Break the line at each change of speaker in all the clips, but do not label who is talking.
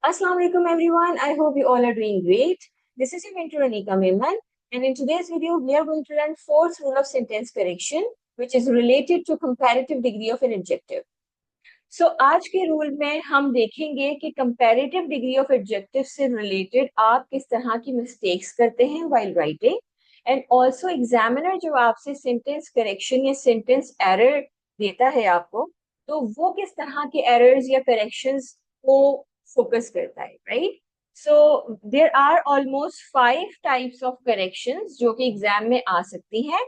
Assalamu alaikum everyone. I hope you all are doing great. This is your mentor Anika Memon, and in today's video we are going to learn fourth rule of sentence correction, which is related to comparative degree of an adjective. So आज के rule में हम देखेंगे कि comparative degree of adjective से related आप किस तरह की mistakes करते हैं while writing, and also examiner जब आपसे sentence correction या sentence error देता है आपको, तो वो किस तरह के errors या corrections को focus करता है, right? So there are almost 5 types of corrections जो कि एग्जाम में आ सकती हैं,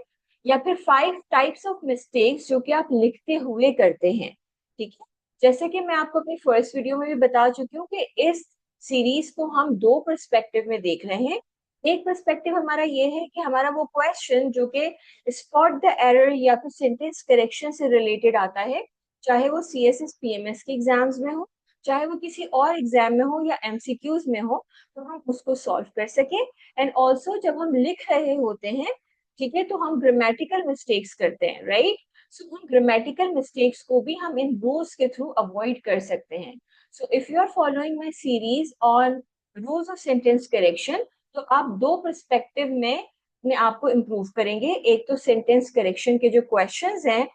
या फिर 5 types of mistakes जो कि आप लिखते हुए करते हैं, ठीक है। जैसे कि मैं आपको अपनी फर्स्ट वीडियो में भी बता चुकी हूँ कि इस सीरीज को हम दो पर्सपेक्टिव में देख रहे हैं। एक पर्सपेक्टिव हमारा ये है कि हमारा वो क्वेश्चन जो कि स्पॉट द एरर या फिर सेंटेंस करेक्शन से रिलेटेड आता है, चाहे वो सीएसएस पीएमएस के एग्जाम्स में हो, चाहे वो किसी और एग्जाम में हो या एमसीक्यूज में हो, तो हम उसको सॉल्व कर सकें। एंड ऑल्सो जब हम लिख रहे होते हैं, ठीक है, तो हम ग्रामेटिकल मिस्टेक्स करते हैं, राइट। सो उन ग्रामेटिकल मिस्टेक्स को भी हम इन रूल्स के थ्रू अवॉइड कर सकते हैं। So if you are following my series on rules of sentence correction, तो आप दो पर्सपेक्टिव में अपने आप को इम्प्रूव करेंगे। एक तो सेंटेंस करेक्शन के जो क्वेश्चंस हैं,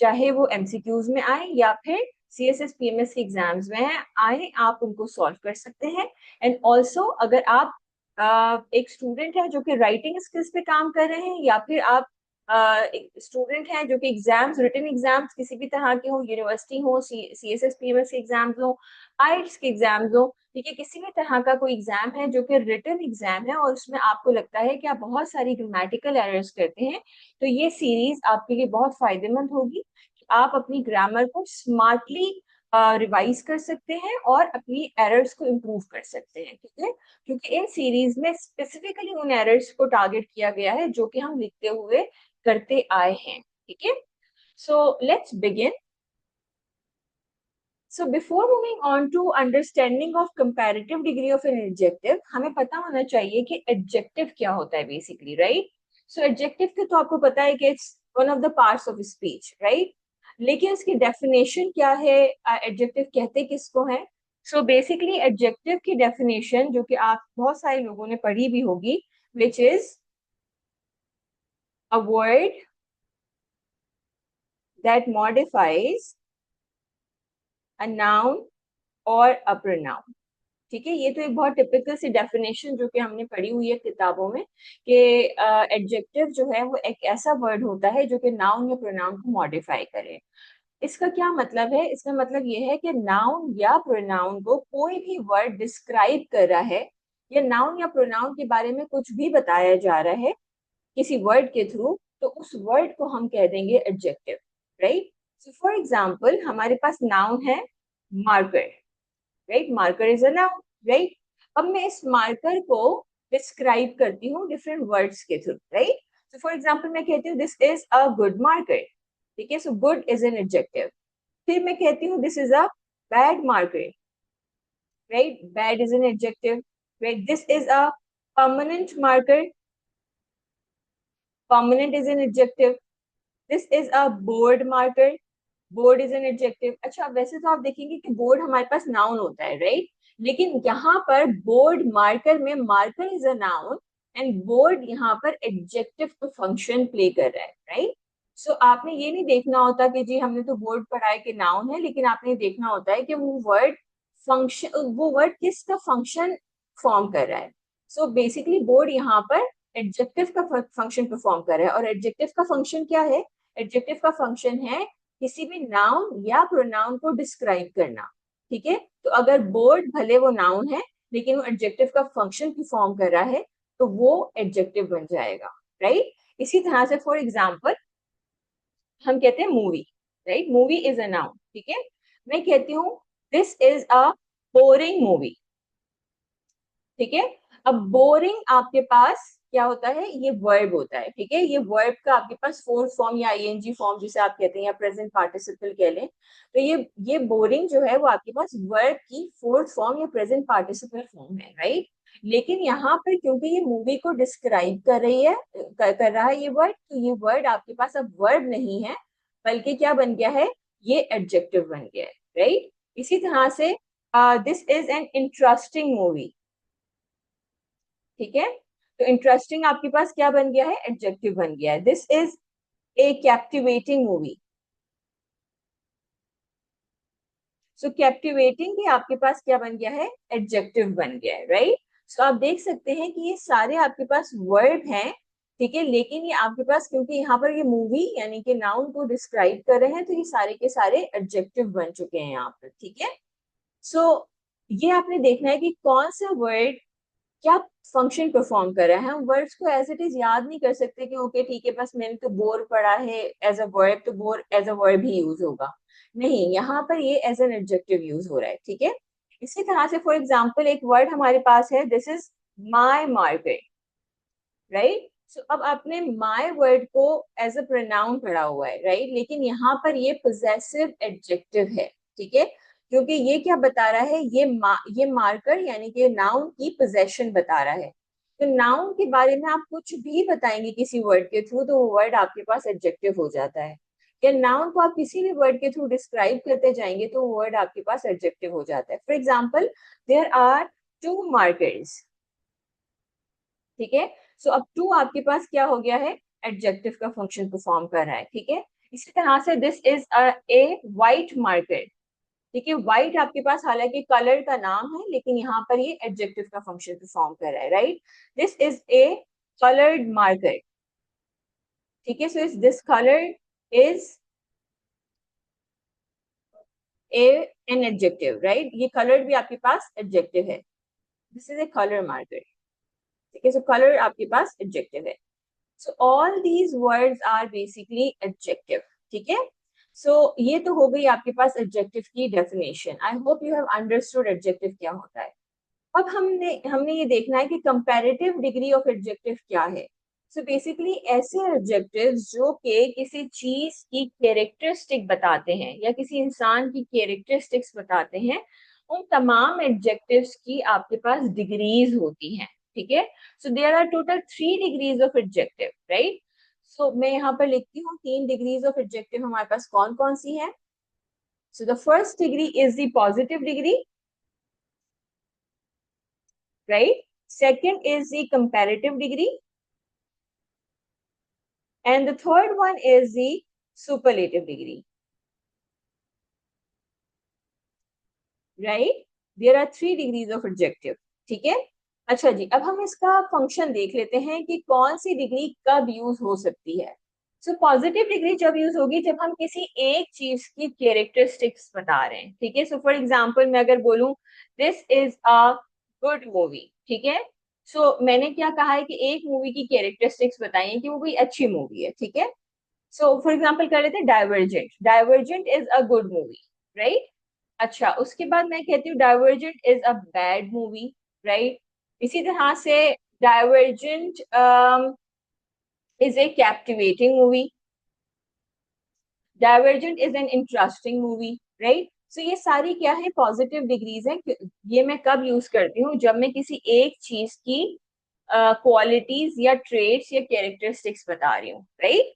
चाहे वो एमसीक्यूज में आए या फिर सीएसएस पीएमएस के एग्जाम्स में आए, आप उनको सॉल्व कर सकते हैं। एंड ऑल्सो अगर आप एक स्टूडेंट है जो कि राइटिंग स्किल्स पे काम कर रहे हैं, या फिर आप स्टूडेंट हैं जो कि एग्जाम्स, रिटन एग्जाम्स किसी भी तरह के हो, यूनिवर्सिटी हो, सीएसएस पीएमएस के एग्जाम्स हो, आईएलटीएस के एग्जाम्स हो, ठीक है, किसी भी तरह का कोई एग्जाम है जो कि रिटन एग्जाम है और उसमें आपको लगता है कि आप बहुत सारी ग्रामेटिकल एरर्स करते हैं, तो ये सीरीज आपके लिए बहुत फायदेमंद होगी। आप अपनी ग्रामर को स्मार्टली रिवाइज कर सकते हैं और अपनी एरर्स को इम्प्रूव कर सकते हैं, ठीक है। क्योंकि इन सीरीज में स्पेसिफिकली उन एरर्स को टारगेट किया गया है जो कि हम लिखते हुए करते आए हैं, ठीक है। So let's begin. So before moving on to understanding of comparative degree of an adjective, हमें पता होना चाहिए कि एडजेक्टिव क्या होता है बेसिकली, राइट। सो एडजेक्टिव के तो आपको पता है कि it's one of the parts of speech, right. लेकिन इसकी डेफिनेशन क्या है, एडजेक्टिव कहते किसको है। सो बेसिकली एडजेक्टिव की डेफिनेशन जो कि आप बहुत सारे लोगों ने पढ़ी भी होगी, which is a word that modifies a noun or a pronoun, ठीक है। ये तो एक बहुत टिपिकल सी डेफिनेशन जो कि हमने पढ़ी हुई है किताबों में, कि एडजेक्टिव जो है वो एक ऐसा वर्ड होता है जो कि नाउन या प्रोनाउन को मॉडिफाई करे। इसका क्या मतलब है? इसका मतलब ये है कि नाउन या प्रोनाउन को कोई भी वर्ड डिस्क्राइब कर रहा है, या नाउन या प्रोनाउन के बारे में कुछ भी बताया जा रहा है किसी वर्ड के थ्रू, तो उस वर्ड को हम कह देंगे adjective, right. So for example हमारे पास नाउन है marker, right. Marker is a noun, right. अब मैं इस मार्कर को डिस्क्राइब करती हूँ डिफरेंट वर्ड्स के through, right. So for example मैं कहती हूँ this is a good marker, ठीक है। So good is an adjective. फिर मैं कहती हूँ this is a bad marker, right. Bad is an adjective, right. This is a permanent marker, permanent is an adjective. This is a board marker, board is an adjective. अच्छा, वैसे तो आप देखेंगे कि बोर्ड हमारे पास नाउन होता है, right. लेकिन यहाँ पर बोर्ड मार्कर में marker is a noun and board यहाँ पर एडजेक्टिव का फंक्शन प्ले कर रहा है, राइट। सो आपने ये नहीं देखना होता कि जी हमने तो बोर्ड पढ़ा है कि नाउन है, लेकिन आपने देखना होता है कि वो वर्ड किसका फंक्शन फॉर्म कर रहा है। सो बेसिकली बोर्ड यहाँ पर एडजेक्टिव का फंक्शन परफॉर्म कर रहा है। और एडजेक्टिव का फंक्शन क्या है? एडजेक्टिव का फंक्शन है किसी भी नाउन या प्रोनाउन को डिस्क्राइब करना, ठीक है। तो अगर बोर्ड भले वो नाउन है लेकिन वो एडजेक्टिव का फंक्शन परफॉर्म कर रहा है, तो वो एडजेक्टिव बन जाएगा, राइट। इसी तरह से फॉर एग्जांपल हम कहते हैं movie, right. Movie is a noun, ठीक है। मैं कहती हूँ this is a boring movie, ठीक है। अब बोरिंग आपके पास क्या होता है? ये वर्ब होता है, ठीक है। ये वर्ब का आपके पास फोर्थ फॉर्म या आईएनजी फॉर्म जिसे आप कहते हैं, या प्रेजेंट पार्टिसिपल कह लें, तो ये बोरिंग जो है वो आपके पास वर्ब की फोर्थ फॉर्म या प्रेजेंट पार्टिसिपल फॉर्म है, राइट। लेकिन यहाँ पर क्योंकि ये मूवी को डिस्क्राइब कर रही है, कर रहा है ये वर्ड, तो ये वर्ड आपके पास अब वर्ब नहीं है, बल्कि क्या बन गया है? ये एडजेक्टिव बन गया है, राइट। इसी तरह से this is an interesting movie. ठीक है, तो इंटरेस्टिंग आपके पास क्या बन गया है, एडजेक्टिव बन गया है। This is a captivating movie. So captivating भी आपके पास क्या बन गया है, एडजेक्टिव बन गया है, राइट। सो आप देख सकते हैं कि ये सारे आपके पास वर्ब हैं, ठीक है, लेकिन ये आपके पास क्योंकि यहाँ पर ये मूवी यानी कि नाउन को डिस्क्राइब कर रहे हैं, तो ये सारे के सारे एडजेक्टिव बन चुके हैं यहाँ पर, ठीक है। सो ये आपने देखना है कि कौन सा वर्ड क्या फंक्शन परफॉर्म कर रहा है। हम वर्ड्स को एज इट इज याद नहीं कर सकते कि ओके ठीक है बस मैंने तो बोर पढ़ा है एज अ वर्ब, तो बोर एज अ वर्ब ही यूज होगा। नहीं, यहाँ पर ये एज एन एडजेक्टिव यूज हो रहा है, ठीक है। इसी तरह से फॉर एग्जाम्पल एक वर्ड हमारे पास है, this is my market, right. So अब आपने माई वर्ड को एज अ प्रोनाउन पढ़ा हुआ है, राइट, लेकिन यहाँ पर ये पोजेसिव एडजेक्टिव है, ठीक है, क्योंकि ये क्या बता रहा है, ये मार्कर यानी कि नाउन की पोजेशन बता रहा है। तो नाउन के बारे में आप कुछ भी बताएंगे किसी वर्ड के थ्रू, तो वो वर्ड आपके पास एडजेक्टिव हो जाता है। या नाउन को आप किसी भी वर्ड के थ्रू डिस्क्राइब करते जाएंगे तो वो वर्ड आपके पास एडजेक्टिव हो जाता है। For example, there are two markets, ठीक है। सो अब टू आपके पास क्या हो गया है, एडजेक्टिव का फंक्शन परफॉर्म कर रहा है, ठीक है। इसी तरह से this is a white market, ठीक है। व्हाइट आपके पास हालांकि कलर का नाम है, लेकिन यहाँ पर ये एडजेक्टिव का फंक्शन परफॉर्म कर रहा है, right. This is a coloured market, ठीक है। सो इस this colour is A an adjective, right. ये कलर भी आपके पास एडजेक्टिव है, this is a colour market, ठीक है। सो कलर आपके पास एडजेक्टिव है। So all these words are basically adjective, ठीक है। So ये तो हो गई आपके पास adjective की definition. I hope you have understood adjective क्या होता है। अब हमने हमने ये देखना है कि comparative degree of adjective क्या है। So basically ऐसे adjectives जो कि किसी चीज की characteristic बताते हैं या किसी इंसान की characteristics बताते हैं, उन तमाम adjectives की आपके पास degrees होती हैं, ठीक है। So there are total 3 degrees of adjective, right. So मैं यहाँ पर लिखती हूँ 3 डिग्रीज ऑफ एडजेक्टिव हमारे पास कौन कौन सी है। So the first degree is the positive degree, right. Second is the comparative degree and the third one is the superlative degree, right. There are 3 degrees of adjective, ठीक है। अच्छा जी, अब हम इसका फंक्शन देख लेते हैं कि कौन सी डिग्री कब यूज हो सकती है। सो पॉजिटिव डिग्री जब यूज होगी जब हम किसी एक चीज की कैरेक्टरिस्टिक्स बता रहे हैं, ठीक है। सो फॉर एग्जांपल मैं अगर बोलूं this is a good movie, ठीक है। सो मैंने क्या कहा है कि एक मूवी की कैरेक्टरिस्टिक्स बताई है कि वो कोई अच्छी मूवी है, ठीक है। सो फॉर एग्जांपल कर लेते हैं Divergent, Divergent is a good movie, right. अच्छा, उसके बाद मैं कहती हूँ Divergent is a bad movie, right. इसी तरह से Divergent is a captivating movie, Divergent is an interesting movie, right. So ये सारी क्या है, पॉजिटिव डिग्रीज है। ये मैं कब यूज करती हूँ, जब मैं किसी एक चीज की क्वालिटीज या ट्रेड्स या कैरेक्टरिस्टिक्स बता रही हूँ, राइट।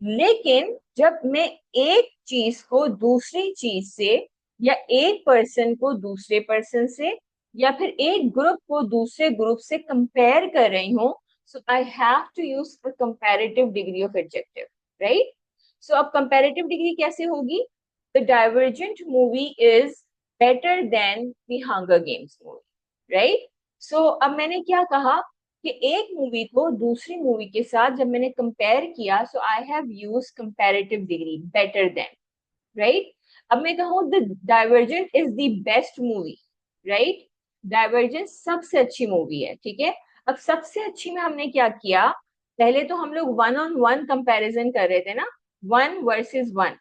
लेकिन जब मैं एक चीज को दूसरी चीज से या एक पर्सन को दूसरे पर्सन से या फिर एक ग्रुप को दूसरे ग्रुप से कंपेयर कर रही हूँ, so I have to use the comparative degree of adjective, right. So अब कंपैरेटिव डिग्री कैसे होगी, the Divergent movie is better than the Hunger Games movie, right. So अब मैंने क्या कहा कि एक मूवी को दूसरी मूवी के साथ जब मैंने कंपेयर किया, so I have use comparative degree better than, right. अब मैं कहूँ the Divergent is the best movie, right. Divergent सबसे अच्छी मूवी है, ठीक है। अब सबसे अच्छी में हमने क्या किया, पहले तो हम लोग वन ऑन वन कंपैरिजन कर रहे थे ना, वन वर्सेस वन,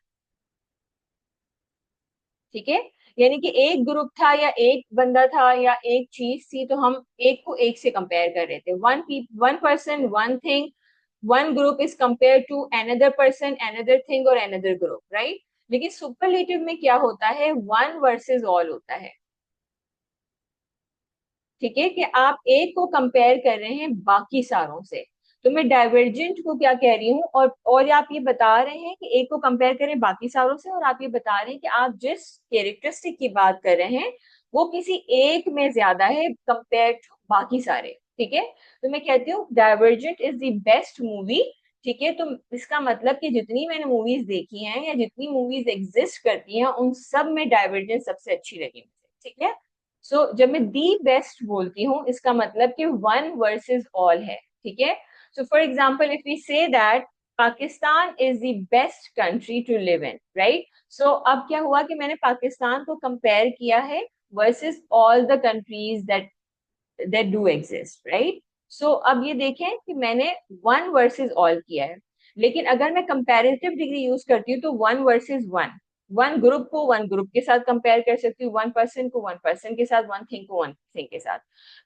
ठीक है। यानी कि एक ग्रुप था या एक बंदा था या एक चीज थी, तो हम एक को एक से कंपेयर कर रहे थे, one person one thing, one group is compare to another person another thing और अनदर ग्रुप, राइट। लेकिन सुपरलेटिव में क्या होता है, वन वर्सेस ऑल होता है, ठीक है, कि आप एक को कंपेयर कर रहे हैं बाकी सारों से। तो मैं डाइवर्जेंट को क्या कह रही हूँ, और आप ये बता रहे हैं कि एक को कंपेयर करें बाकी सारों से, और आप ये बता रहे हैं कि आप जिस कैरेक्टरिस्टिक की बात कर रहे हैं वो किसी एक में ज्यादा है कंपेयर टू बाकी सारे, ठीक है। तो मैं कहती हूँ Divergent is the best movie, ठीक है। तो इसका मतलब कि जितनी मैंने मूवीज देखी हैं या जितनी मूवीज एग्जिस्ट करती हैं उन सब में डाइवर्जेंट सबसे अच्छी लगी मुझे, ठीक है। सो जब मैं दी बेस्ट बोलती हूँ इसका मतलब कि वन वर्सेस ऑल है, ठीक है। So for example if we say that Pakistan is the best country to live in, right. So अब क्या हुआ कि मैंने पाकिस्तान को कंपेयर किया है versus all the countries that do exist, right. So अब ये देखें कि मैंने वन वर्सेस ऑल किया है, लेकिन अगर मैं कंपैरेटिव डिग्री यूज करती हूँ तो one versus one, one group को वन ग्रुप के साथ कंपेयर कर सकती हूँ, वन पर्सन को वन पर्सन के साथ, वन थिंग को वन थिंग के साथ।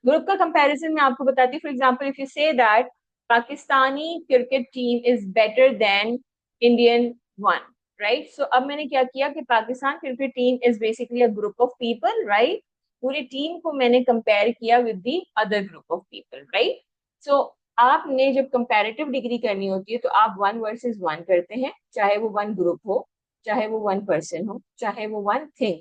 ग्रुप का कंपैरिजन मैं आपको बताती हूँ। For example if you say that Pakistani cricket team is better than Indian one, right. So अब मैंने क्या किया कि Pakistan cricket team is basically a group of people, right. पूरी टीम को मैंने कंपेयर किया with the other group of people, right. So आपने जब कंपैरेटिव डिग्री करनी होती है तो आप वन वर्सेस वन करते हैं, चाहे वो वन ग्रुप हो, चाहे वो वन पर्सन हो, चाहे वो वन थिंग,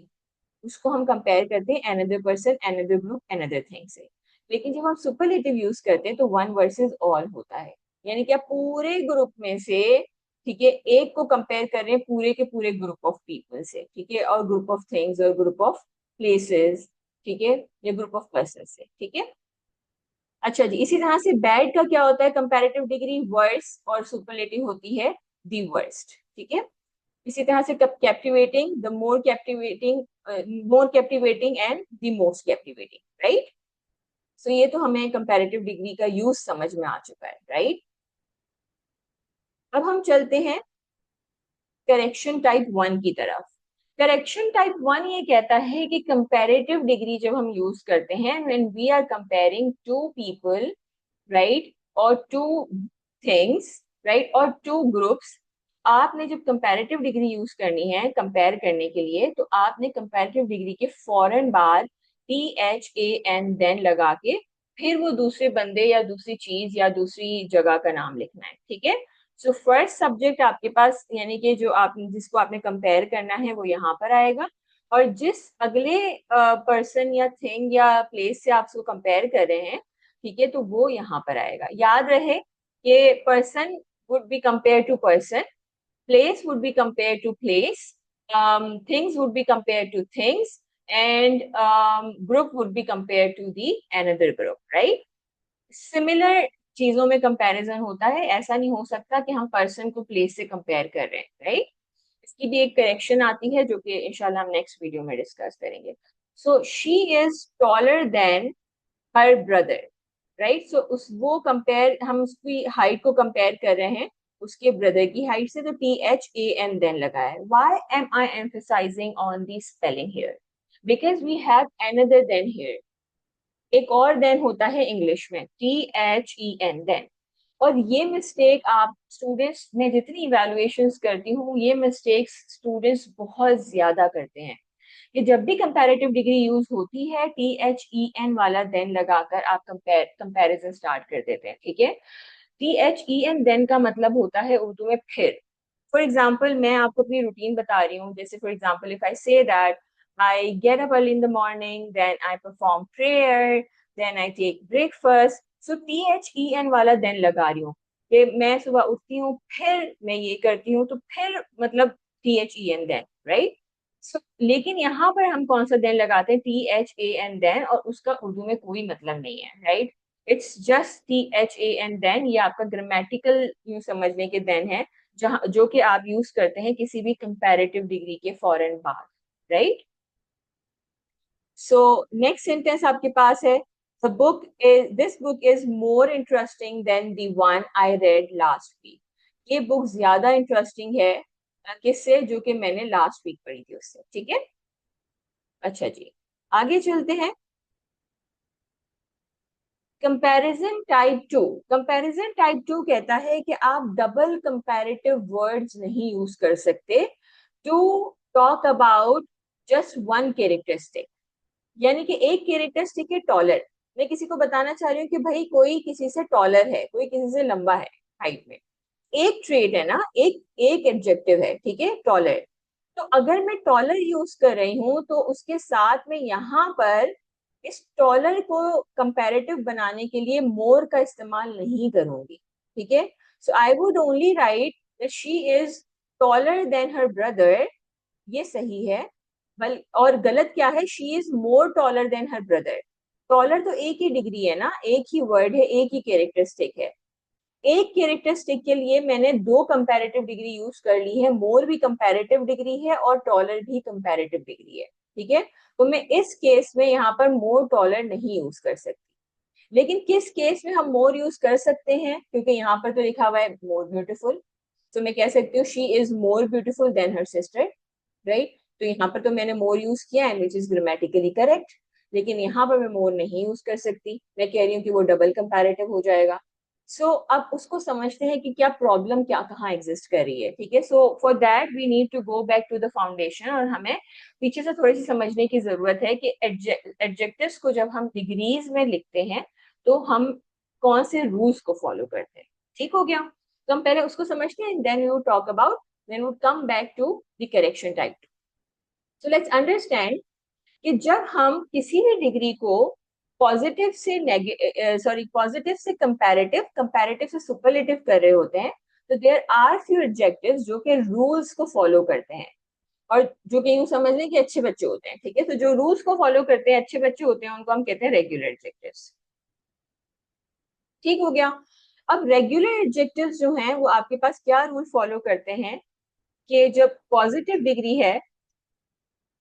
उसको हम कंपेयर करते हैं another person, another group, another thing से। लेकिन जब हम सुपरलेटिव यूज करते हैं तो वन वर्सेस ऑल होता है, यानी कि आप पूरे ग्रुप में से, ठीक है, एक को कंपेयर कर रहे हैं पूरे के पूरे ग्रुप ऑफ पीपल से, ठीक है, और ग्रुप ऑफ थिंग्स और ग्रुप ऑफ प्लेसेस, ठीक है, या ग्रुप ऑफ पर्सन से, ठीक है। अच्छा जी, इसी तरह से बैड का क्या होता है, कंपैरेटिव डिग्री वर्स और सुपरलेटिव होती है दी वर्स्ट, ठीक है। इसी तरह से captivating, the more captivating and the most captivating, right. So ये तो हमें कंपैरेटिव डिग्री का यूज समझ में आ चुका है, राइट। अब हम चलते हैं करेक्शन टाइप वन की तरफ। करेक्शन टाइप वन ये कहता है कि कंपैरेटिव डिग्री जब हम यूज करते हैं when we are comparing two people, right, और टू थिंग्स, राइट, और टू ग्रुप्स, आपने जब कंपैरेटिव डिग्री यूज करनी है कंपेयर करने के लिए तो आपने कंपैरेटिव डिग्री के फौरन बाद THAN देन लगा के फिर वो दूसरे बंदे या दूसरी चीज या दूसरी जगह का नाम लिखना है, ठीक है। सो फर्स्ट सब्जेक्ट आपके पास, यानी कि जो आप जिसको आपने कंपेयर करना है वो यहाँ पर आएगा, और जिस अगले पर्सन या थिंग या प्लेस से आप उसको कंपेयर कर रहे हैं, ठीक है, तो वो यहाँ पर आएगा। याद रहे कि person would be compare to person, place would be compared to place, things would be compared to things, and group would be compared to the another group, right? Similar चीजों में कंपैरिजन होता है, ऐसा नहीं हो सकता कि हम पर्सन को प्लेस से कंपेयर कर रहे हैं, राइट। इसकी भी एक करेक्शन आती है जो कि इंशाल्लाह हम नेक्स्ट वीडियो में डिस्कस करेंगे। So she is taller than her brother, right. So उस वो कंपेयर, हम उसकी हाइट को कंपेयर कर रहे हैं उसके ब्रदर की हाइट से, तो THAN देन लगा है। Why am I emphasising on the spelling here, because we have another than here. एक और देन होता है इंग्लिश में, THEN देन। और ये मिस्टेक आप स्टूडेंट्स, मैं जितनी इवेलुएशंस करती हूँ ये मिस्टेक्स स्टूडेंट्स बहुत ज्यादा करते हैं कि जब भी कंपैरेटिव डिग्री यूज होती है THEN वाला देन लगाकर आप कंपैरिजन स्टार्ट कर देते हैं, ठीक है। THEN देन का मतलब होता है उर्दू में फिर। फॉर एग्जाम्पल मैं आपको अपनी रूटीन बता रही हूँ, जैसे for example if I say that I get up early in the morning, then I perform prayer, then I take breakfast, so THEN वाला देन लगा रही हूँ कि मैं सुबह उठती हूँ फिर मैं ये करती हूँ, तो फिर मतलब THEN देन, राइट। सो लेकिन यहाँ पर हम कौन सा देन लगाते हैं, THAN देन, और उसका उर्दू में कोई मतलब नहीं है, right. It's just THAN than, ये आपका ग्रामेटिकल यूं समझने के देन है जहां जो कि आप यूज करते हैं किसी भी कंपैरेटिव डिग्री के फौरन बाद, राइट। सो नेक्स्ट सेंटेंस आपके पास है, the book is this book is more interesting than the one I read last week. ये बुक ज्यादा इंटरेस्टिंग है किससे, जो कि मैंने लास्ट वीक पढ़ी थी उससे, ठीक है। अच्छा जी, आगे चलते हैं। Comparison type two. Comparison type two कहता है कि आप डबल कंपैरेटिव वर्ड्स नहीं यूज कर सकते to talk about just one characteristic. यानी कि एक कैरेक्टरिस्टिक है टॉलर, मैं किसी को बताना चाह रही हूँ कि भाई कोई किसी से टॉलर है, कोई किसी से लंबा है हाइट में, एक ट्रेड है ना, एक एक एडजेक्टिव है, ठीक है, टॉलर। तो अगर मैं टॉलर यूज कर रही हूँ तो उसके साथ में यहाँ पर इस टॉलर को कंपैरेटिव बनाने के लिए मोर का इस्तेमाल नहीं करूंगी, ठीक है। So I would only write that she is taller than her brother, ये सही है। बल और गलत क्या है, she is more taller than her brother. Taller तो एक ही डिग्री है ना, एक ही वर्ड है, एक ही कैरेक्टरिस्टिक है। एक कैरेक्टरिस्टिक के लिए मैंने दो कंपैरेटिव डिग्री यूज कर ली है, मोर भी कंपैरेटिव डिग्री है और टॉलर भी कंपैरेटिव डिग्री है, ठीक है। तो मैं इस केस में यहाँ पर मोर टॉलर नहीं यूज कर सकती। लेकिन किस केस में हम मोर यूज कर सकते हैं, क्योंकि यहाँ पर तो लिखा हुआ है मोर ब्यूटीफुल, तो मैं कह सकती हूँ she is more beautiful then her sister, right. तो यहाँ पर तो मैंने मोर यूज किया है विच इज ग्रामेटिकली करेक्ट। लेकिन यहाँ पर मैं मोर नहीं यूज कर सकती, मैं कह रही हूँ कि वो डबल कंपैरेटिव हो जाएगा। अब उसको समझते हैं कि क्या प्रॉब्लम क्या कहाँ एग्जिस्ट कर रही है, ठीक है। So for that we need to go back to the foundation, और हमें पीछे से थोड़ी सी समझने की जरूरत है कि एडजेक्टिव्स को जब हम डिग्रीज में लिखते हैं तो हम कौन से रूल्स को फॉलो करते हैं, ठीक हो गया। तो हम पहले उसको समझते हैं, then we will talk about, then we will come back to the correction type. So let's understand कि जब हम किसी भी डिग्री को पॉजिटिव से पॉजिटिव से कंपैरेटिव, कंपैरेटिव से सुपरलेटिव कर रहे होते हैं, तो देयर आर फ्यू एडजेक्टिव्स जो कि रूल्स को फॉलो करते हैं, और जो कि यूं समझ लें कि अच्छे बच्चे होते हैं, ठीक है। तो जो रूल्स को फॉलो करते हैं, अच्छे बच्चे होते हैं, उनको हम कहते हैं रेगुलर एडजेक्टिव्स, ठीक हो गया। अब रेगुलर एडजेक्टिव्स जो हैं वो आपके पास क्या रूल फॉलो करते हैं, कि जब पॉजिटिव डिग्री है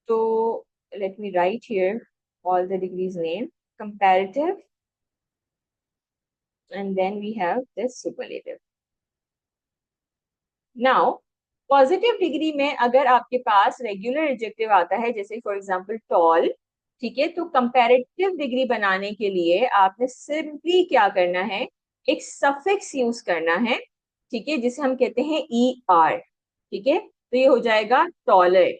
तो let me write here all the degrees name: comparative, and then we have this superlative. Now positive degree में अगर आपके पास रेगुलर एडजेक्टिव आता है, जैसे फॉर एग्जांपल टॉल, ठीक है, तो कंपैरेटिव डिग्री बनाने के लिए आपने सिंपली क्या करना है, एक सफिक्स यूज करना है, ठीक है, जिसे हम कहते हैं ई आर, ठीक है। तो ये हो जाएगा टॉलर,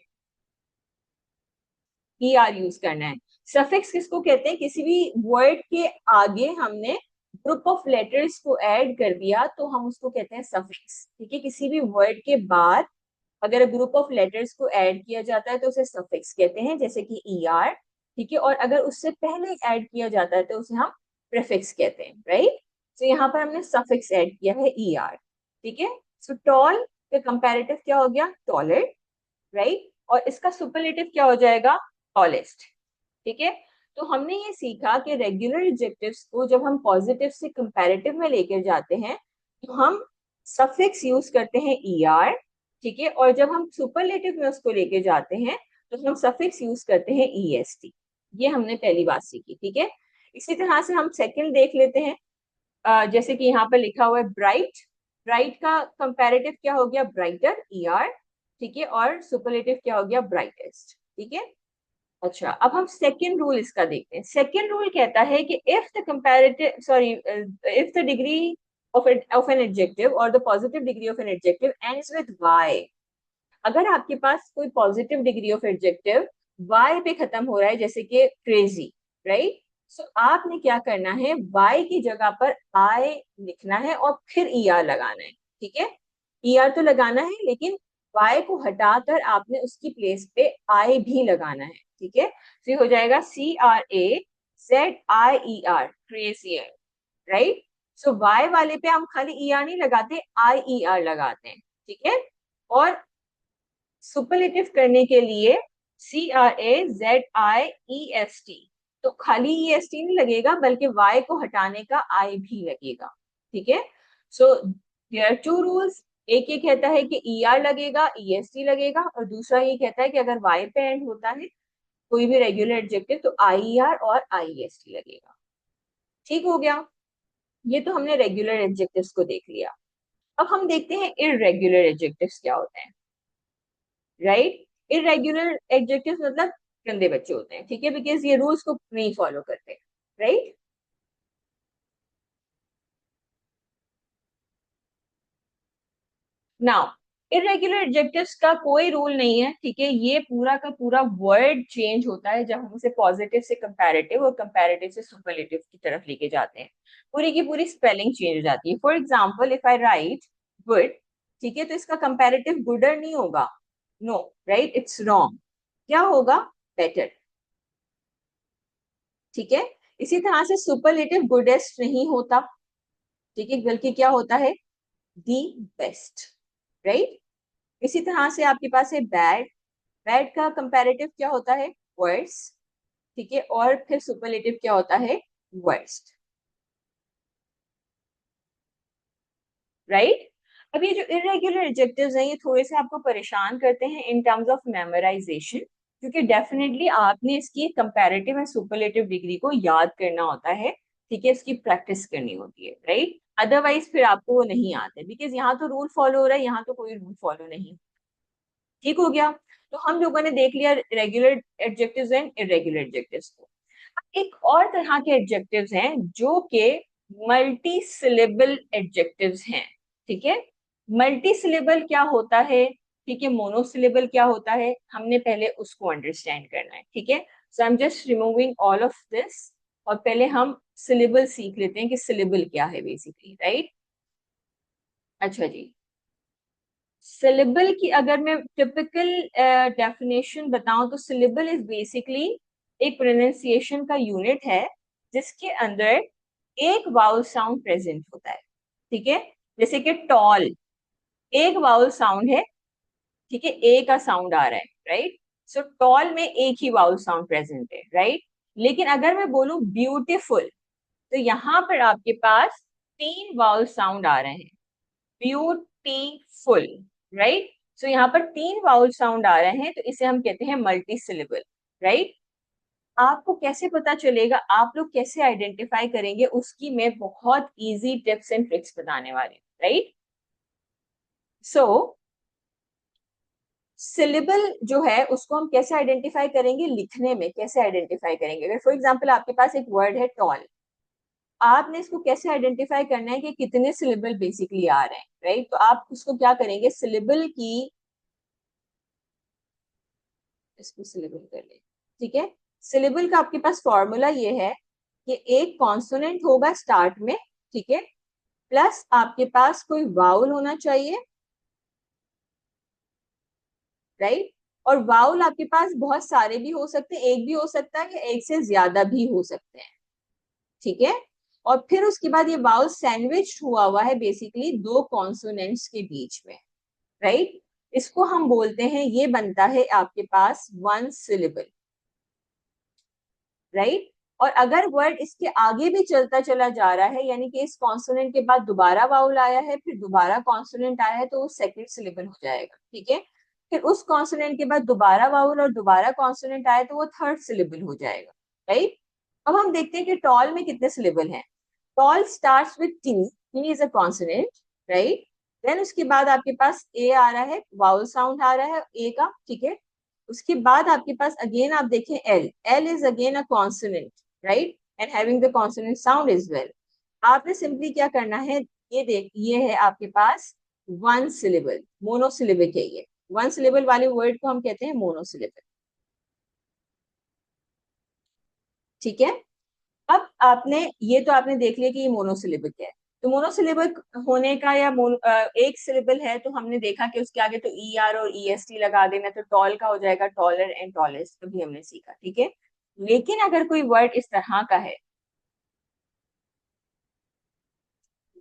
ई आर यूज करना है। सफिक्स किसको कहते हैं, किसी भी वर्ड के आगे हमने ग्रुप ऑफ लेटर्स को ऐड कर दिया तो हम उसको कहते हैं सफिक्स, ठीक है। किसी भी वर्ड के बाद अगर ग्रुप ऑफ लेटर्स को ऐड किया जाता है तो उसे सफिक्स कहते हैं, जैसे कि ई आर, ठीक है। और अगर उससे पहले ऐड किया जाता है तो उसे हम प्रीफिक्स कहते हैं, राइट। तो यहाँ पर हमने सफिक्स ऐड किया है ई आर, ठीक है। सो टॉल का कंपैरेटिव क्या हो गया, टॉलर, राइट। और इसका सुपरलेटिव क्या हो जाएगा, टॉलेस्ट, ठीक है। तो हमने ये सीखा कि रेगुलर एडजेक्टिव्स को जब हम पॉजिटिव से कंपैरेटिव में लेकर जाते हैं तो हम सफिक्स यूज करते हैं ई आर, ठीक है। और जब हम सुपरलेटिव में उसको लेके जाते हैं तो हम सफिक्स यूज करते हैं ई एस टी। ये हमने पहली बात सीखी, ठीक है। इसी तरह से हम सेकंड देख लेते हैं। जैसे कि यहाँ पर लिखा हुआ है ब्राइट, ब्राइट का कंपैरेटिव क्या हो गया, ब्राइटर, ई आर, ठीक है। और सुपरलेटिव क्या हो गया, ब्राइटेस्ट, ठीक है। अच्छा, अब हम सेकेंड रूल इसका देखते हैं। सेकेंड रूल कहता है कि if the comparative if the degree of an adjective और the positive degree of an adjective ends with Y, अगर आपके पास कोई positive degree of adjective Y पे खत्म हो रहा है, जैसे कि क्रेजी, राइट। सो आपने क्या करना है, वाई की जगह पर आई लिखना है और फिर ई आर लगाना है, ठीक है। ई आर तो लगाना है, लेकिन वाई को हटाकर आपने उसकी प्लेस पे आई भी लगाना है, ठीक है। तो ये हो जाएगा CRAZIER, क्रेजियर, राइट। सो वाई वाले पे हम खाली ई आर नहीं लगाते, IER लगाते हैं, ठीक है। और सुपरलेटिव करने के लिए CRAZIEST, तो खाली EST नहीं लगेगा बल्कि Y को हटाने का I भी लगेगा, ठीक है। So there are two rules, एक ये कहता है कि ER लगेगा, EST लगेगा, और दूसरा ये कहता है कि अगर Y पे एंड होता है कोई भी रेगुलर एडजेक्टिव तो IER और IEST लगेगा, ठीक हो गया। ये तो हमने रेगुलर एडजेक्टिव्स को देख लिया। अब हम देखते हैं इररेगुलर एडजेक्टिव्स क्या होते हैं, राइट। इरेग्युलर एडजेक्टिव्स मतलब गंदे बच्चे होते हैं, ठीक है, बिकॉज ये रूल्स को नहीं फॉलो करते, राइट। नाउ इरेग्युलर एडजेक्टिव्स का कोई रूल नहीं है, ठीक है। ये पूरा का पूरा वर्ड चेंज होता है जब हम उसे पॉजिटिव से कंपैरेटिव और कंपैरेटिव से सुपरलेटिव की तरफ लेके जाते हैं, पूरी की पूरी स्पेलिंग चेंज हो जाती है। For example if I right good, ठीक है, तो इसका कंपैरेटिव गुडर नहीं होगा, नो, राइट, इट्स रॉन्ग। क्या होगा? बेटर। ठीक है। इसी तरह से सुपरलेटिव गुडेस्ट नहीं होता, ठीक है, बल्कि क्या होता है? The best, right. इसी तरह से आपके पास है बैड। बैड का कंपैरेटिव क्या होता है? वर्स। ठीक है, और फिर सुपरलेटिव क्या होता है? Worst, right. अब ये जो इरेगुलर एडजेक्टिव्स हैं ये थोड़े से आपको परेशान करते हैं इन टर्म्स ऑफ मेमोराइजेशन, क्योंकि डेफिनेटली आपने इसकी कंपैरेटिव एंड सुपरलेटिव डिग्री को याद करना होता है, ठीक है, इसकी प्रैक्टिस करनी होती है, राइट। अदरवाइज फिर आपको वो नहीं आते, बिकॉज यहाँ तो रूल फॉलो हो रहा है, यहाँ तो कोई रूल फॉलो नहीं। ठीक हो गया। तो हम लोगों ने देख लिया regular adjectives and irregular adjectives को। एक और तरह के एडजेक्टिव्स हैं जो कि मल्टी सिलेबल एडजेक्टिव्स हैं, ठीक है। मल्टी सिलेबल क्या होता है, ठीक है, मोनोसिलेबल क्या होता है, हमने पहले उसको अंडरस्टैंड करना है, ठीक है। So I am just removing all of this, और पहले हम सिलेबल सीख लेते हैं कि सिलेबल क्या है बेसिकली, राइट। अच्छा जी, सिलेबल की अगर मैं टिपिकल डेफिनेशन बताऊं तो सिलेबल इज बेसिकली एक प्रोनाउंसिएशन का यूनिट है जिसके अंदर एक वाउल साउंड प्रेजेंट होता है, ठीक है। जैसे कि टॉल, एक वाउल साउंड है, ठीक है, ए का साउंड आ रहा है, राइट। सो टॉल में एक ही वाउल साउंड प्रेजेंट है, राइट। लेकिन अगर मैं बोलूं ब्यूटीफुल, तो यहाँ पर आपके पास तीन वाउल साउंड आ रहे हैं, ब्यूटीफुल, राइट। सो यहाँ पर तीन वाउल साउंड आ रहे हैं, तो इसे हम कहते हैं मल्टी सिलेबल, राइट। आपको कैसे पता चलेगा, आप लोग कैसे आइडेंटिफाई करेंगे, उसकी मैं बहुत इजी टिप्स एंड ट्रिक्स बताने वाली हूँ, राइट। सो सिलेबल जो है उसको हम कैसे आइडेंटिफाई करेंगे, लिखने में कैसे आइडेंटिफाई करेंगे। अगर फॉर एग्जाम्पल आपके पास एक वर्ड है टॉल, आपने इसको कैसे आइडेंटिफाई करना है कि कितने सिलेबल बेसिकली आ रहे हैं, राइट। तो आप उसको क्या करेंगे, सिलेबल की, इसको सिलेबल कर ले, ठीक है। सिलेबल का आपके पास फॉर्मूला ये है कि एक कॉन्सोनेंट होगा स्टार्ट में, ठीक है, प्लस आपके पास कोई वाउल होना चाहिए, राइट। और वाउल आपके पास बहुत सारे भी हो सकते हैं, एक भी हो सकता है या एक से ज्यादा भी हो सकते हैं, ठीक है। और फिर उसके बाद ये वाउल सैंडविच हुआ हुआ है बेसिकली दो कॉन्सोनेंट्स के बीच में, राइट। इसको हम बोलते हैं, ये बनता है आपके पास वन सिलेबल, राइट। और अगर वर्ड इसके आगे भी चलता चला जा रहा है, यानी कि इस कॉन्सोनेंट के बाद दोबारा वाउल आया है, फिर दोबारा कॉन्सोनेंट आया है, तो वो सेकंड सिलेबल हो जाएगा, ठीक है। फिर उस कॉन्सोनेंट के बाद दोबारा वाउल और दोबारा कॉन्सोनेंट आया तो वो थर्ड सिलेबल हो जाएगा, राइट। अब हम देखते हैं कि टॉल में कितने सिलेबल हैं। Tall starts with T, T is a consonant, right. Then उसके बाद आपके पास ए आ रहा है, वाउल साउंड आ रहा है ए का, ठीक है। उसके बाद आपके पास अगेन आप देखें L, L is again a consonant, right, and having the consonant sound is well. आपने सिंपली क्या करना है, ये देख, ये है आपके पास वन सिलेबल, मोनोसिलेबिक है ये। वन सिलेबल वाले वर्ड को हम कहते हैं मोनोसिलेबल, ठीक है। अब आपने, ये तो आपने देख लिया कि ये मोनोसिलेबिक है। तो मोनोसिलेबिक होने का या एक सिलेबल है, तो हमने देखा कि उसके आगे तो ई आर और ई एस टी लगा देना, तो टॉल का हो जाएगा टॉलर एंड टॉलेस्ट, तो भी हमने सीखा, ठीक है। लेकिन अगर कोई वर्ड इस तरह का है,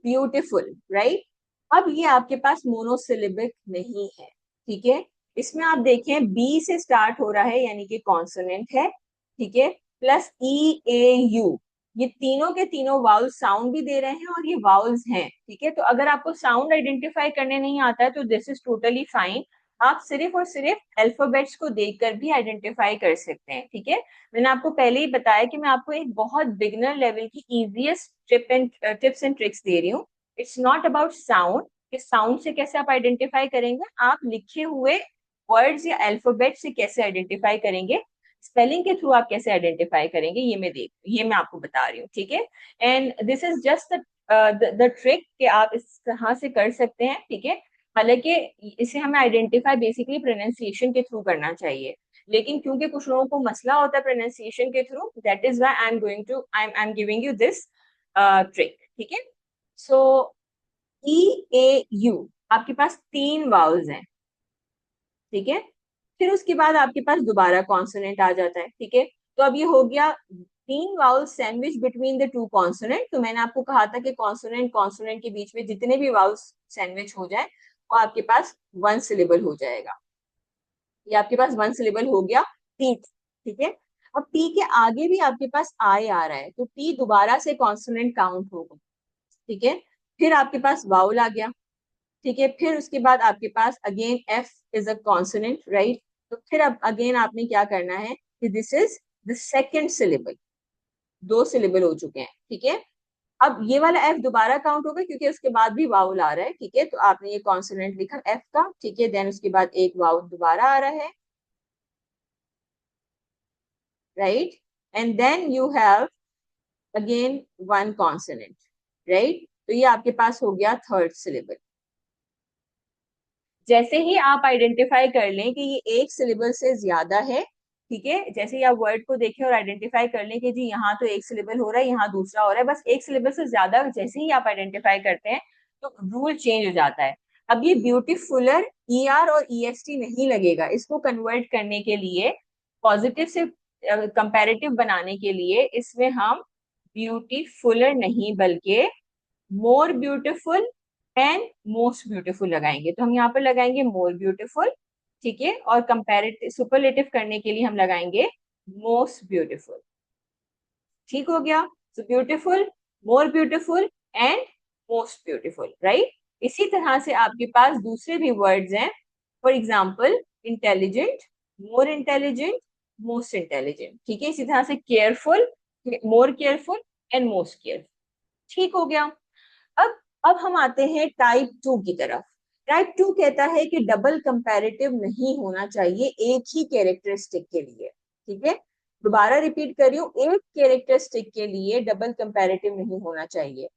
ब्यूटिफुल, राइट, अब ये आपके पास मोनोसिलेबिक नहीं है, ठीक है। इसमें आप देखें बी से स्टार्ट हो रहा है, यानी कि कॉन्सोनेंट है, ठीक है, प्लस ई ए यू, ये तीनों के तीनों वाउल साउंड भी दे रहे हैं और ये वाउल्स हैं, ठीक है। तो अगर आपको साउंड आइडेंटिफाई करने नहीं आता है तो दिस इज टोटली फाइन, आप सिर्फ और सिर्फ अल्फाबेट्स को देखकर भी आइडेंटिफाई कर सकते हैं, ठीक है। मैंने आपको पहले ही बताया कि मैं आपको एक बहुत बिगिनर लेवल की इजीएस्ट टिप्स एंड ट्रिक्स दे रही हूँ। इट्स नॉट अबाउट साउंड, कि साउंड से कैसे आप आइडेंटिफाई करेंगे, आप लिखे हुए वर्ड्स या अल्फाबेट से कैसे आइडेंटिफाई करेंगे, स्पेलिंग के थ्रू आप कैसे आइडेंटिफाई करेंगे, ये मैं आपको बता रही हूँ, ठीक है। And this is just the trick कि आप इस तरह से कर सकते हैं, ठीक है। हालांकि इसे हमें आइडेंटिफाई बेसिकली प्रोनाउंसिएशन के थ्रू करना चाहिए, लेकिन क्योंकि कुछ लोगों को मसला होता है प्रोनाउंसिएशन के through, that is why I am giving you this trick, ठीक है। सो ई ए यू, आपके पास तीन वाउल्स हैं, ठीक है। फिर उसके बाद आपके पास दोबारा कॉन्सोनेंट आ जाता है, ठीक है। तो अब ये हो गया 3 vowel sandwich between the 2 consonant. तो मैंने आपको कहा था कि कॉन्सोनेंट कॉन्सोनेंट के बीच में जितने भी वाउल सैंडविच हो जाए वो आपके पास 1 सिलेबल हो जाएगा। ये आपके पास 1 सिलेबल हो गया टी, ठीक है। अब टी के आगे भी आपके पास आई आ रहा है, तो टी दोबारा से कॉन्सोनेंट काउंट होगा, ठीक है। फिर आपके पास वाउल आ गया, ठीक है। फिर उसके बाद आपके पास again F is a consonant, right. तो फिर अब अगेन आपने क्या करना है कि this is the second syllable, 2 syllable हो चुके हैं, ठीक है। अब ये वाला एफ दोबारा काउंट होगा क्योंकि उसके बाद भी वाउल आ रहा है, ठीक है। तो आपने ये कॉन्सोनेंट लिखा एफ का, ठीक है। देन उसके बाद एक वाउल दोबारा आ रहा है, right. And then you have again 1 consonant, right. तो ये आपके पास हो गया थर्ड सिलेबल। जैसे ही आप आइडेंटिफाई कर लें कि ये एक सिलेबल से ज्यादा है, ठीक है, जैसे ही आप वर्ड को देखें और आइडेंटिफाई कर लें कि जी यहाँ तो एक सिलेबल हो रहा है, यहाँ दूसरा हो रहा है, बस एक सिलेबल से ज्यादा जैसे ही आप आइडेंटिफाई करते हैं तो रूल चेंज हो जाता है। अब ये ब्यूटीफुलर ई आर और ई एस टी नहीं लगेगा, इसको कन्वर्ट करने के लिए पॉजिटिव से कंपैरेटिव बनाने के लिए इसमें हम ब्यूटीफुलर नहीं बल्कि more beautiful and most beautiful लगाएंगे। तो हम यहाँ पर लगाएंगे मोर ब्यूटीफुल, ठीक है। और कंपैरेटिव सुपरलेटिव करने के लिए हम लगाएंगे मोस्ट ब्यूटीफुल, ठीक हो गया। So beautiful, more beautiful and most beautiful, right. इसी तरह से आपके पास दूसरे भी वर्ड्स हैं, for example intelligent, more intelligent, most intelligent, ठीक है। इसी तरह से careful, more careful and most careful, ठीक हो गया। अब अब हम आते हैं टाइप 2 की तरफ। टाइप 2 कहता है कि डबल कंपैरेटिव नहीं होना चाहिए एक ही कैरेक्टरिस्टिक के लिए, ठीक है। दोबारा रिपीट कर रही हूँ, एक कैरेक्टरिस्टिक के लिए डबल कंपैरेटिव नहीं होना चाहिए।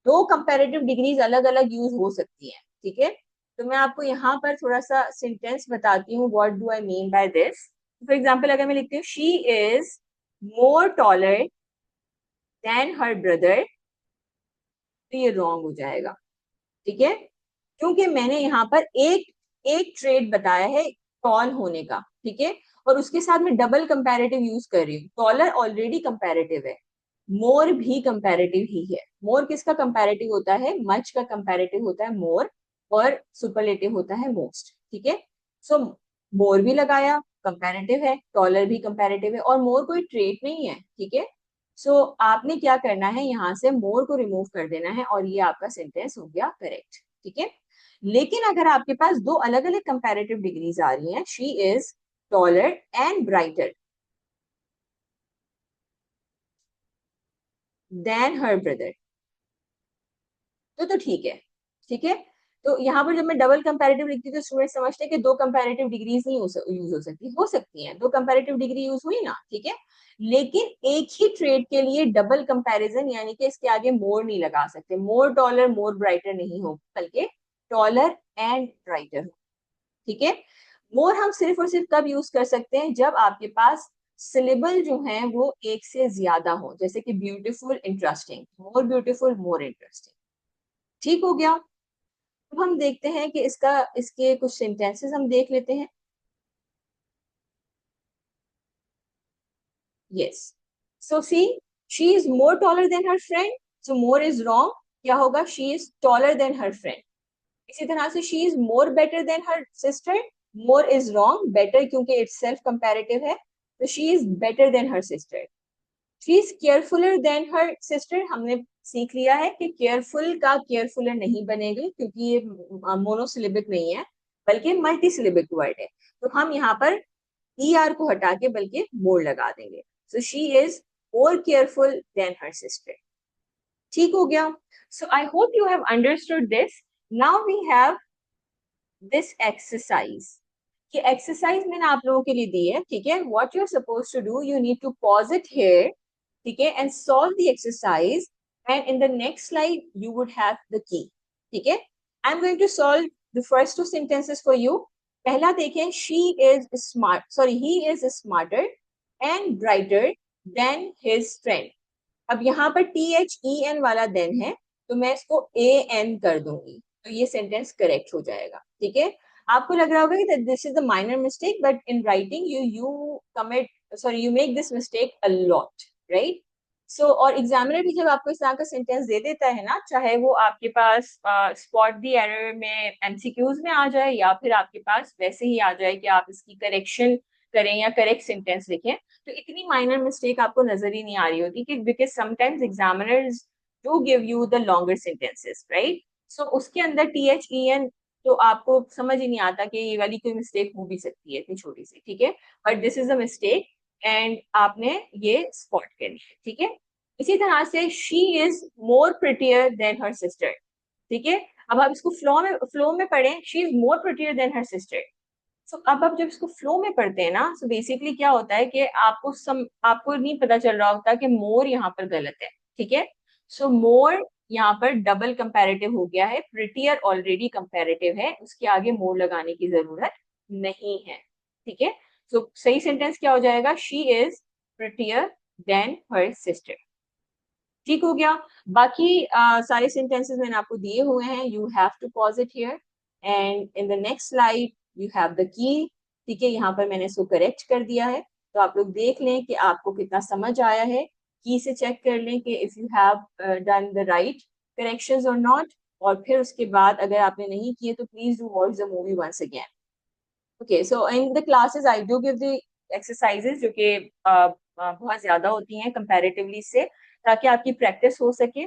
2 कंपैरेटिव डिग्रीज अलग अलग यूज हो सकती हैं, ठीक है। तो मैं आपको यहाँ पर थोड़ा सा सेंटेंस बताती हूँ, what do I mean by this. For example अगर मैं लिखती हूँ she is more taller than her brother, तो ये रॉन्ग हो जाएगा, ठीक है। क्योंकि मैंने यहाँ पर एक एक ट्रेड बताया है टॉल होने का, ठीक है। और उसके साथ मैं डबल कंपैरेटिव यूज कर रही हूँ। टॉलर ऑलरेडी कंपैरेटिव है, मोर भी कंपैरेटिव ही है। मोर किसका कंपैरेटिव होता है? मच का कंपैरेटिव होता है मोर, और सुपरलेटिव होता है मोस्ट, ठीक है। सो मोर भी लगाया, कंपैरेटिव है। टॉलर भी कंपैरेटिव है, और मोर कोई ट्रेट नहीं है, ठीक है। सो आपने क्या करना है, यहाँ से मोर को रिमूव कर देना है और ये आपका सेंटेंस हो गया करेक्ट, ठीक है। लेकिन अगर आपके पास 2 अलग अलग कंपैरेटिव डिग्रीज आ रही हैं, she is taller and brighter then her brother, तो ठीक है, ठीक है। तो यहाँ पर जब मैं डबल कंपैरेटिव लिखती हूँ तो स्टूडेंट समझते हैं कि 2 कंपैरेटिव डिग्रीज नहीं यूज हो सकती हैं। 2 कंपैरेटिव डिग्री यूज हुई ना, ठीक है। लेकिन एक ही ट्रेड के लिए डबल कंपैरिजन यानी कि इसके आगे मोर नहीं लगा सकते। मोर टॉलर मोर ब्राइटर नहीं हो, बल्कि टॉलर एंड ब्राइटर, ठीक है। मोर हम सिर्फ और सिर्फ कब यूज कर सकते हैं? जब आपके पास सिलेबल जो है वो एक से ज्यादा हो, जैसे कि beautiful interesting, more beautiful more interesting, ठीक हो गया। अब हम देखते हैं कि इसके कुछ सेंटेंसेस हम देख लेते हैं। Yes, so see, she is more taller than her friend, so more is wrong, क्या होगा? She is taller than her friend. इसी तरह से she is more better than her sister, more is wrong, better क्योंकि itself comparative है, तो she is better than her sister. She is carefuller than her sister, हमने सीख लिया है कि केयरफुल का केयरफुलर नहीं बनेगा क्योंकि ये मोनोसिलेबिक नहीं है बल्कि मल्टी सिलेबिक वर्ड है। तो हम यहाँ पर ई आर को हटा के बल्कि मोर लगा देंगे। So she is more careful than her sister, ठीक हो गया। So I hope you have understood this. Now we have this exercise. ये एक्सरसाइज मैंने आप लोगों के लिए दी है, ठीक है। What you are suppose to do, you need to pause it here, ठीक है, and solve the exercise, and in the next slide you would have the key, ठीक है। I am going to solve the first 2 sentences for you. पहला देखें, she is smart, sorry he is smarter and brighter than his friend. अब यहाँ पर T H E N वाला then है, तो मैं इसको ए एन कर दूंगी, तो ये सेंटेंस करेक्ट हो जाएगा, ठीक है। आपको लग रहा होगा कि this is the minor mistake, but in writing you make this mistake a lot, right? So और एग्जामिनर भी जब आपको इस तरह का सेंटेंस दे देता है ना, चाहे वो आपके पास स्पॉट द एरर में एमसीक्यूज में आ जाए या फिर आपके पास वैसे ही आ जाए कि आप इसकी करेक्शन करें या करेक्ट सेंटेंस लिखें, तो इतनी माइनर मिस्टेक आपको नजर ही नहीं आ रही होती, कि because sometimes examiners do give you the longer sentences, right? So उसके अंदर THEN, तो आपको समझ ही नहीं आता कि ये वाली कोई मिस्टेक हो भी सकती है इतनी छोटी सी, ठीक है? But this is a mistake and आपने ये स्पॉट करनी है, ठीक है? इसी तरह से she is more prettier than her sister, ठीक है? अब आप इसको फ्लो में पढ़ें, she is more prettier than her sister. So अब आप जब इसको फ्लो में पढ़ते हैं ना, सो बेसिकली क्या होता है कि आपको नहीं पता चल रहा होता कि मोर यहाँ पर गलत है, ठीक है? सो मोर यहाँ पर डबल कंपैरेटिव हो गया है, प्रिटियर ऑलरेडी कंपैरेटिव है, उसके आगे मोर लगाने की जरूरत नहीं है, ठीक है? सो सही सेंटेंस क्या हो जाएगा? She is prettier than her sister. ठीक हो गया। बाकी सारे सेंटेंसेस मैंने आपको दिए हुए हैं, you have to pause it here and in the next slide you have the key, ठीक है? यहाँ पर मैंने इसको करेक्ट कर दिया है, तो आप लोग देख लें कि आपको कितना समझ आया है। की से चेक कर लें कि if you have done the right corrections और नॉट, और फिर उसके बाद अगर आपने नहीं किए तो please do watch the movie once again. Okay, so in the classes I do give the exercises जो कि बहुत ज्यादा होती हैं कंपैरेटिवली से, ताकि आपकी प्रैक्टिस हो सके।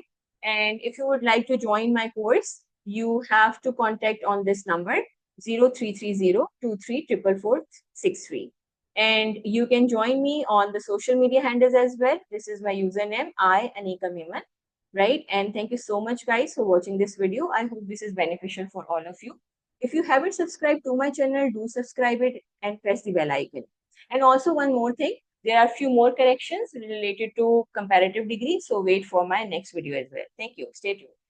And if you would like to join my course, you have to contact on this number 0330234463, and you can join me on the social media handles as well. This is my username, I Anika Meman, right? And thank you so much guys for watching this video. I hope this is beneficial for all of you. If you haven't subscribed to my channel, do subscribe it and press the bell icon. And also one more thing, there are few more corrections related to comparative degree, so wait for my next video as well. Thank you. Stay tuned.